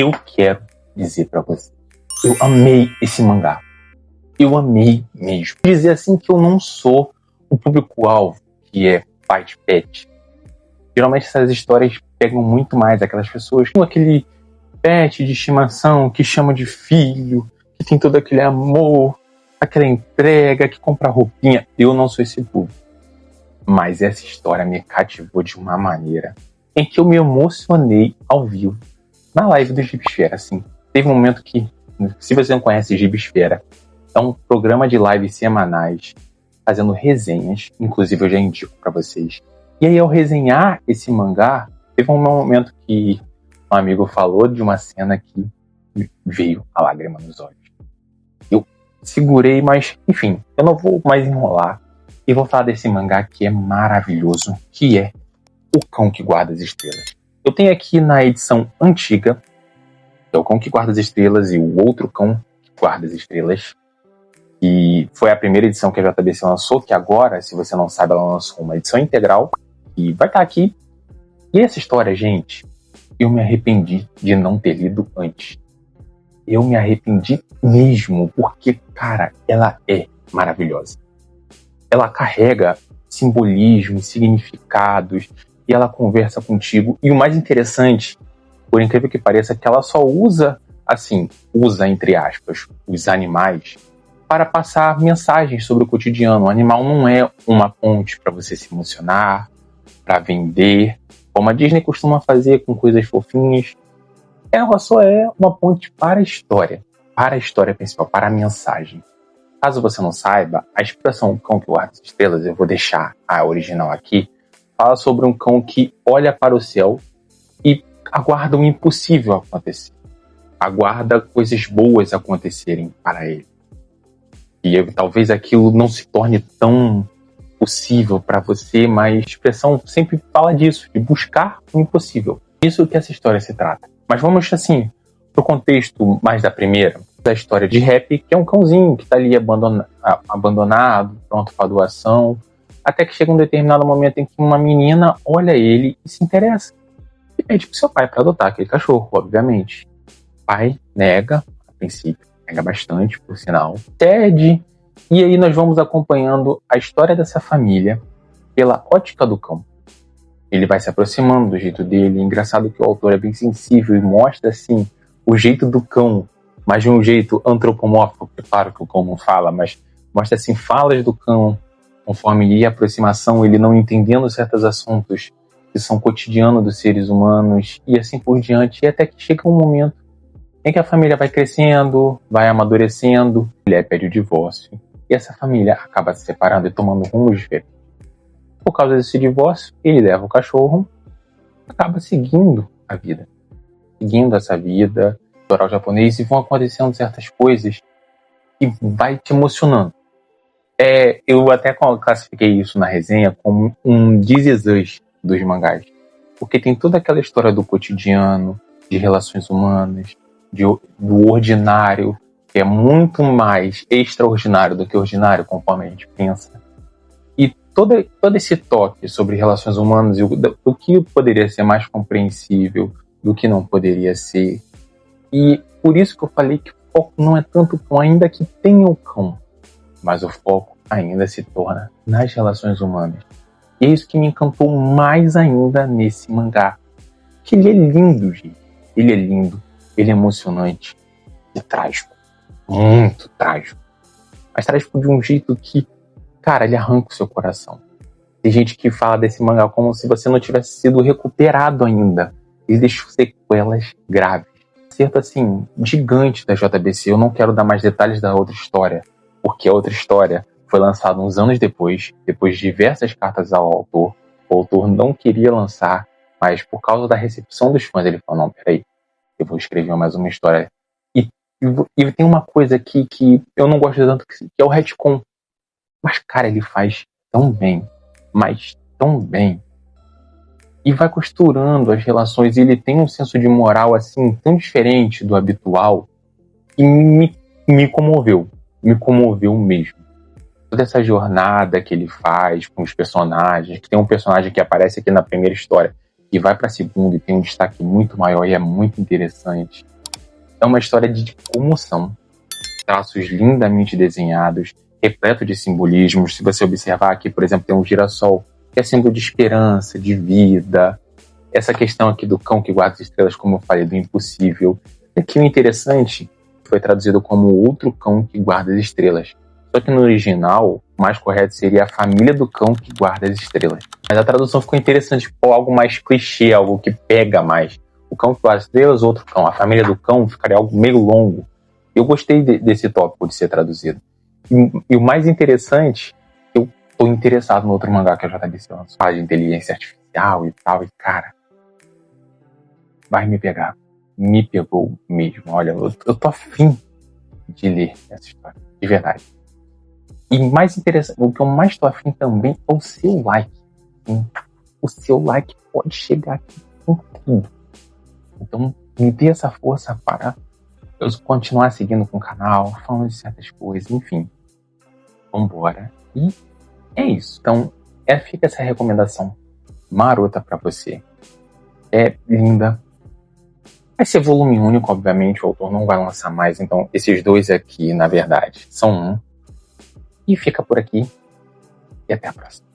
Eu quero dizer pra você, eu amei esse mangá. Eu amei mesmo. Dizer assim que eu não sou o público-alvo, que é pai de pet. Geralmente essas histórias pegam muito mais aquelas pessoas com aquele pet de estimação que chama de filho, que tem todo aquele amor, aquela entrega, que compra roupinha. Eu não sou esse público. Mas essa história me cativou de uma maneira em que eu me emocionei ao vivo. Na live do Gibisfera, assim. Teve um momento que, se você não conhece Gibisfera, é um programa de lives semanais, fazendo resenhas, inclusive eu já indico pra vocês. E aí, ao resenhar esse mangá, teve um momento que um amigo falou de uma cena que veio a lágrima nos olhos. Eu segurei, mas, enfim, eu não vou mais enrolar. E vou falar desse mangá que é maravilhoso, que é O Cão que Guarda as Estrelas. Eu tenho aqui na edição antiga, que é O Cão que Guarda as Estrelas e O Outro Cão que Guarda as Estrelas, que foi a primeira edição que a JBC lançou, que agora, se você não sabe, ela lançou uma edição integral, e vai estar aqui. E essa história, gente, eu me arrependi de não ter lido antes. Eu me arrependi mesmo, porque, cara, ela é maravilhosa. Ela carrega simbolismos, significados, e ela conversa contigo. E o mais interessante, por incrível que pareça, é que ela só usa, entre aspas, os animais para passar mensagens sobre o cotidiano. O animal não é uma ponte para você se emocionar, para vender, como a Disney costuma fazer com coisas fofinhas. Ela só é uma ponte para a história principal, para a mensagem. Caso você não saiba, a expressão cão que guarda as estrelas, eu vou deixar a original aqui, fala sobre um cão que olha para o céu e aguarda o impossível acontecer. Aguarda coisas boas acontecerem para ele. E talvez aquilo não se torne tão possível para você, mas a expressão sempre fala disso, de buscar o impossível. Isso que essa história se trata. Mas vamos, pro contexto mais da primeira, da história de Rap, que é um cãozinho que está ali abandonado, pronto para doação, até que chega um determinado momento em que uma menina olha ele e se interessa. E pede pro seu pai para adotar aquele cachorro, obviamente. O pai nega, a princípio, nega bastante, por sinal. Cede, e aí nós vamos acompanhando a história dessa família pela ótica do cão. Ele vai se aproximando do jeito dele. Engraçado que o autor é bem sensível e mostra, o jeito do cão, mas de um jeito antropomórfico. Claro que o cão não fala, mas mostra, falas do cão, conforme ia a aproximação, ele não entendendo certos assuntos que são cotidianos dos seres humanos, e assim por diante, e até que chega um momento em que a família vai crescendo, vai amadurecendo, a mulher pede o divórcio, e essa família acaba se separando e tomando rumos diferentes. Por causa desse divórcio, ele leva o cachorro, acaba seguindo a vida. Seguindo essa vida, cultural japonês, e vão acontecendo certas coisas que vai te emocionando. Eu até classifiquei isso na resenha como um This Is Us dos mangás. Porque tem toda aquela história do cotidiano, de relações humanas, do ordinário, que é muito mais extraordinário do que ordinário, conforme a gente pensa. E todo esse toque sobre relações humanas e do que poderia ser mais compreensível, do que não poderia ser. E por isso que eu falei que o foco não é tanto o cão, ainda que tenha o cão, mas o foco ainda se torna nas relações humanas. E é isso que me encantou mais ainda nesse mangá. Que ele é lindo, gente. Ele é lindo, ele é emocionante e trágico. Muito trágico. Mas trágico de um jeito que, cara, ele arranca o seu coração. Tem gente que fala desse mangá como se você não tivesse sido recuperado ainda. Ele deixou sequelas graves. Acerto, gigante da JBC. Eu não quero dar mais detalhes da outra história, porque a outra história foi lançada uns anos depois de diversas cartas ao autor. O autor não queria lançar, mas por causa da recepção dos fãs, ele falou, não, peraí, eu vou escrever mais uma história. E tem uma coisa aqui que eu não gosto tanto, que é o retcon. Mas, cara, ele faz tão bem, mas tão bem. E vai costurando as relações, e ele tem um senso de moral, tão diferente do habitual, que me comoveu. Me comoveu mesmo. Toda essa jornada que ele faz com os personagens, que tem um personagem que aparece aqui na primeira história, e vai pra segunda e tem um destaque muito maior e é muito interessante. É uma história de comoção. Traços lindamente desenhados, repleto de simbolismos. Se você observar aqui, por exemplo, tem um girassol, que é símbolo de esperança, de vida. Essa questão aqui do cão que guarda as estrelas, como eu falei, do impossível. Aqui o interessante foi traduzido como outro cão que guarda as estrelas. Só que no original, o mais correto seria a família do cão que guarda as estrelas. Mas a tradução ficou interessante, ficou algo mais clichê, algo que pega mais. O cão que guarda as estrelas, outro cão. A família do cão ficaria algo meio longo. Eu gostei desse tópico de ser traduzido. E o mais interessante, eu tô interessado no outro mangá que a JBC lançou, fala de inteligência artificial e tal, e cara, vai me pegar. Me pegou mesmo. Olha, eu tô afim de ler essa história, de verdade. E mais interessante, o que eu mais tô afim também é o seu like. Sim. O seu like pode chegar aqui com tudo. Então, me dê essa força para eu continuar seguindo com o canal, falando de certas coisas, enfim. Vambora. E é isso. Então, fica essa recomendação marota pra você. É linda. Vai ser volume único, obviamente, o autor não vai lançar mais. Então, esses dois aqui, na verdade, são um. E fica por aqui. E até a próxima.